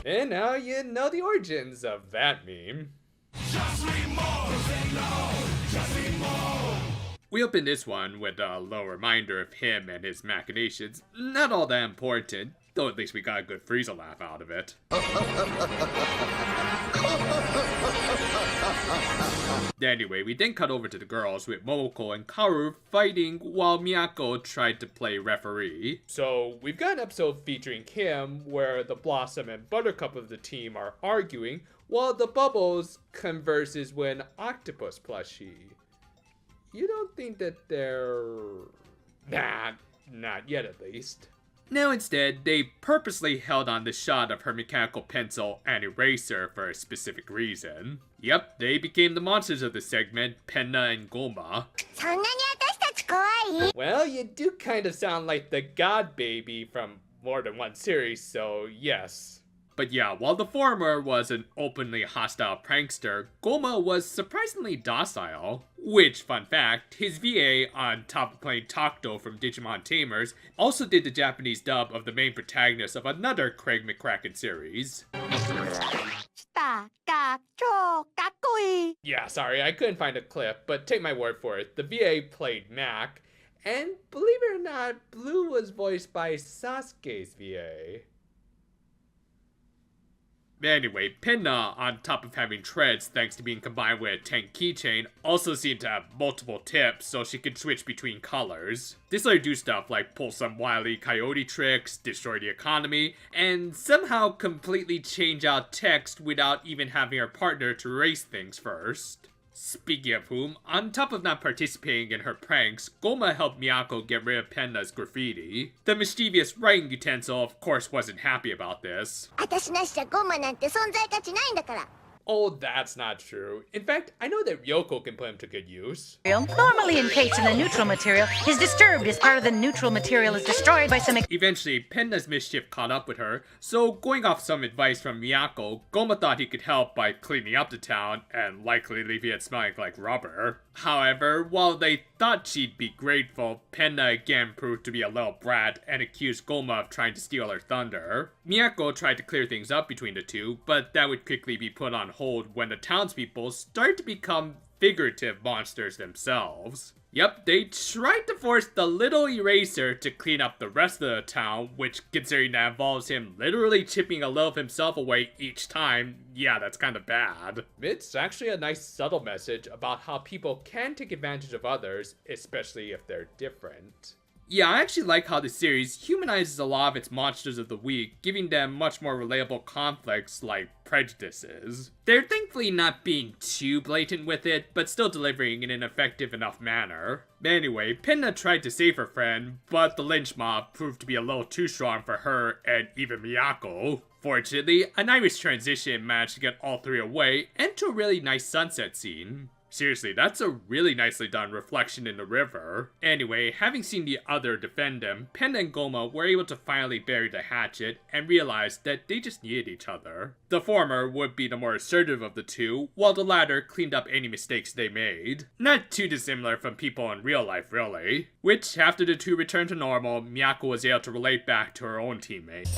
And now you know the origins of that meme. We open this one with a little reminder of him and his machinations. Not all that important, though at least we got a good Frieza laugh out of it. Anyway, we then cut over to the girls with Momoko and Kaoru fighting while Miyako tried to play referee. So we've got an episode featuring Kim where the Blossom and Buttercup of the team are arguing while the Bubbles converses with an octopus plushie. You don't think that they're... Nah, not yet at least. Now instead, they purposely held on the shot of her mechanical pencil and eraser for a specific reason. Yep, they became the monsters of the segment, Penna and Goma. Well, you do kind of sound like the God Baby from more than one series, so yes. But yeah, while the former was an openly hostile prankster, Goma was surprisingly docile. Which, fun fact, his VA, on top of playing Takuto from Digimon Tamers, also did the Japanese dub of the main protagonist of another Craig McCracken series. Yeah, sorry, I couldn't find a clip, but take my word for it, the VA played Mac, and believe it or not, Blue was voiced by Sasuke's VA. Anyway, Penna, on top of having treads thanks to being combined with a tank keychain, also seemed to have multiple tips so she could switch between colors. This let her do stuff like pull some wily coyote tricks, destroy the economy, and somehow completely change out text without even having her partner to erase things first. Speaking of whom, on top of not participating in her pranks, Goma helped Miyako get rid of Penna's graffiti. The mischievous writing utensil of course wasn't happy about this. Oh, that's not true. In fact, I know that Ryoko can put him to good use. Normally encased in the neutral material, is disturbed as part of the neutral material is destroyed by some... Eventually, Penna's mischief caught up with her, so going off some advice from Miyako, Goma thought he could help by cleaning up the town and likely leaving it smelling like rubber. However, while they thought she'd be grateful, Penna again proved to be a little brat and accused Goma of trying to steal her thunder. Miyako tried to clear things up between the two, but that would quickly be put on hold when the townspeople started to become figurative monsters themselves. Yep, they tried to force the little eraser to clean up the rest of the town, which, considering that involves him literally chipping a little of himself away each time, yeah, that's kind of bad. It's actually a nice subtle message about how people can take advantage of others, especially if they're different. Yeah, I actually like how the series humanizes a lot of its monsters of the week, giving them much more relatable conflicts like prejudices. They're thankfully not being too blatant with it, but still delivering in an effective enough manner. Anyway, Penna tried to save her friend, but the lynch mob proved to be a little too strong for her and even Miyako. Fortunately, an Irish transition managed to get all three away, and to a really nice sunset scene. Seriously, that's a really nicely done reflection in the river. Anyway, having seen the other defend them, Penna and Goma were able to finally bury the hatchet and realized that they just needed each other. The former would be the more assertive of the two, while the latter cleaned up any mistakes they made. Not too dissimilar from people in real life, really. Which, after the two returned to normal, Miyako was able to relate back to her own teammate.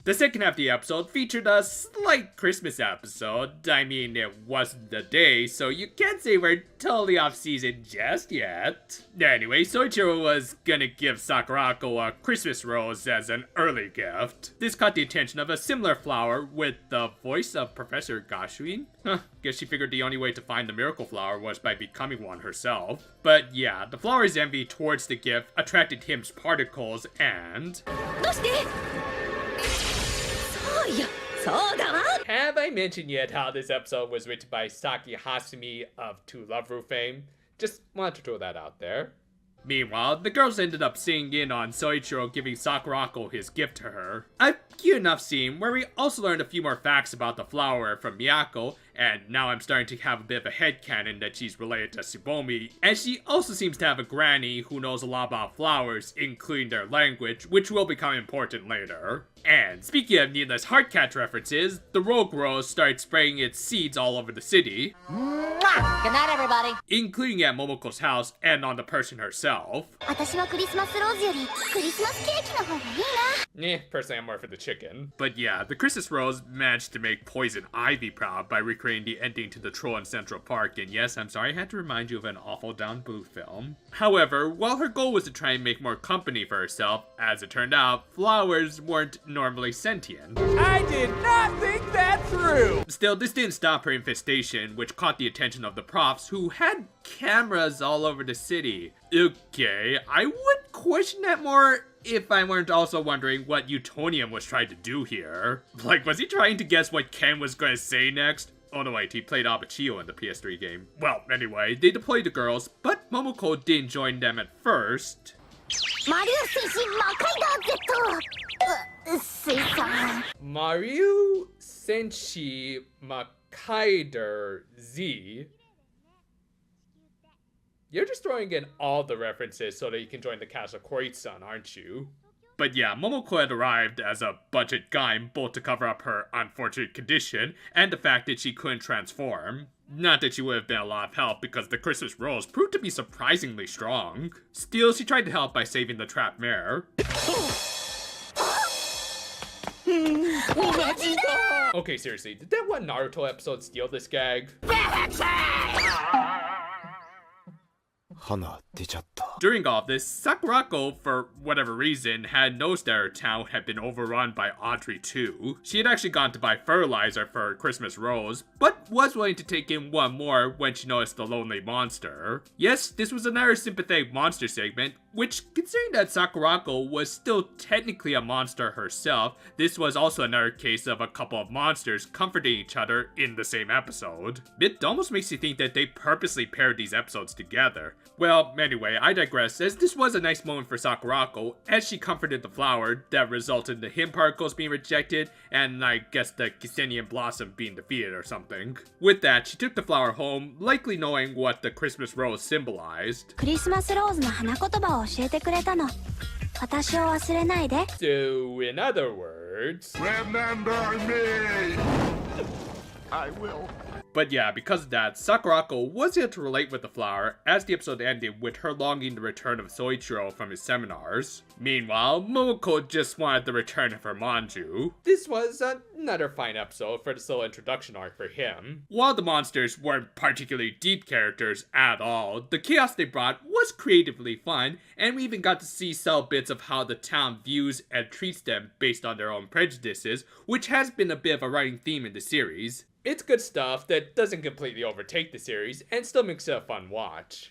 The second half of the episode featured a slight Christmas episode. I mean, it wasn't the day, so you can't say we're totally off season just yet. Anyway, Soichiro was gonna give Sakurako a Christmas rose as an early gift. This caught the attention of a similar flower with the voice of Professor Gashuin. Guess she figured the only way to find the miracle flower was by becoming one herself. But yeah, the flower's envy towards the gift attracted him's particles and... Have I mentioned yet how this episode was written by Saki Hasumi of To Love Ru fame? Just wanted to throw that out there. Meanwhile, the girls ended up sitting in on Soichiro giving Sakurako his gift to her. A cute enough scene where we also learned a few more facts about the flower from Miyako, and now I'm starting to have a bit of a headcanon that she's related to Tsubomi, and she also seems to have a granny who knows a lot about flowers, including their language, which will become important later. And speaking of needless Heartcatch references, the Rogue Rose started spraying its seeds all over the city. Good night, everybody. including at Momoko's house and on the person herself. 私はクリスマスローズよりクリスマスケーキの方がいいな。 Personally, I'm more for the chicken. But yeah, the Christmas Rose managed to make Poison Ivy proud by recreating the ending to the Troll in Central Park, and yes, I'm sorry I had to remind you of an awful Down Blue film. However, while her goal was to try and make more company for herself, as it turned out, flowers weren't normally sentient. I did not think that through! Still, this didn't stop her infestation, which caught the attention of the profs, who had cameras all over the city. Okay, I would question that more if I weren't also wondering what Utonium was trying to do here. Like, was he trying to guess what Ken was going to say next? Oh no wait, he played Abachio in the PS3 game. Well, anyway, they deployed the girls, but Momoko didn't join them at first. マリオ戦士魔界だ Z 水産 Mario Senshi Makaider Z. You're just throwing in all the references so that you can join the cast of Koitsu-san, aren't you? But yeah, Momoko had arrived as a budget gaim both to cover up her unfortunate condition and the fact that she couldn't transform. Not that she would have been a lot of help because the Christmas Rose proved to be surprisingly strong. Still, she tried to help by saving the trapped mare. Okay, seriously, did that one Naruto episode steal this gag? During all of this, Sakurako, for whatever reason, had noticed that her town had been overrun by Audrey too. She had actually gone to buy fertilizer for her Christmas Rose, but was willing to take in one more when she noticed the lonely monster. Yes, this was another sympathetic monster segment, which, considering that Sakurako was still technically a monster herself, this was also another case of a couple of monsters comforting each other in the same episode. It almost makes you think that they purposely paired these episodes together. Well, anyway, I digress, as this was a nice moment for Sakurako, as she comforted the flower that resulted in the him particles being rejected, and I guess the Ksenian blossom being defeated or something. With that, she took the flower home, likely knowing what the Christmas Rose symbolized. クリスマスローズの花言葉を教えてくれたの。私を忘れないで。 So, in other words... Remember me! I will. But yeah, because of that, Sakurako was able to relate with the flower as the episode ended with her longing the return of Soichiro from his seminars. Meanwhile, Momoko just wanted the return of her manju. This was another fine episode for this little introduction arc for him. While the monsters weren't particularly deep characters at all, the chaos they brought was creatively fun, and we even got to see subtle bits of how the town views and treats them based on their own prejudices, which has been a bit of a running theme in the series. It's good stuff that doesn't completely overtake the series and still makes it a fun watch.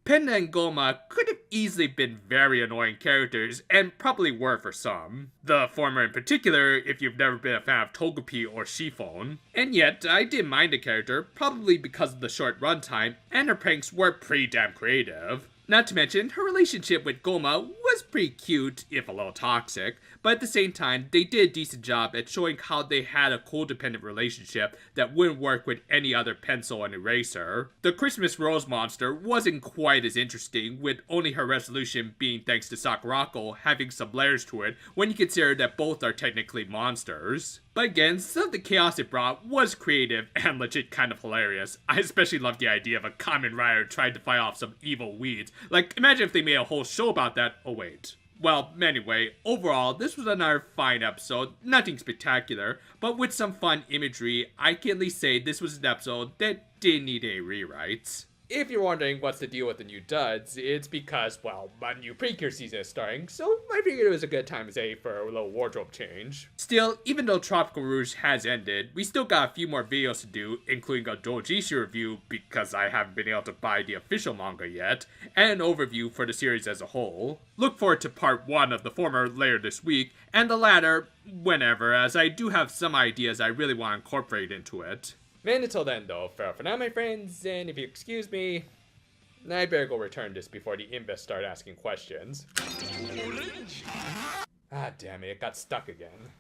Penda and Goma could have easily been very annoying characters, and probably were for some. The former in particular, if you've never been a fan of Togepi or Chiffon. And yet, I didn't mind the character, probably because of the short runtime, and her pranks were pretty damn creative. Not to mention, her relationship with Goma was pretty cute, if a little toxic, but at the same time, they did a decent job at showing how they had a codependent relationship that wouldn't work with any other pencil and eraser. The Christmas Rose monster wasn't quite as interesting, with only her resolution being thanks to Sakurako having some layers to it when you consider that both are technically monsters. But again, some of the chaos it brought was creative and legit kind of hilarious. I especially loved the idea of a Kamen Rider trying to fight off some evil weeds. Like, imagine if they made a whole show about that. Oh wait. Well, anyway, overall, this was another fine episode, nothing spectacular, but with some fun imagery, I can at least say this was an episode that didn't need any rewrites. If you're wondering what's the deal with the new duds, it's because, well, a new Precure season is starting, so I figured it was a good time to say for a little wardrobe change. Still, even though Tropical Rouge has ended, we still got a few more videos to do, including a Doujinshi review because I haven't been able to buy the official manga yet, and an overview for the series as a whole. Look forward to part 1 of the former later this week, and the latter whenever, as I do have some ideas I really want to incorporate into it. And until then though, farewell for now my friends, and if you excuse me, I better go return this before the Invis start asking questions. Ah damn it, it got stuck again.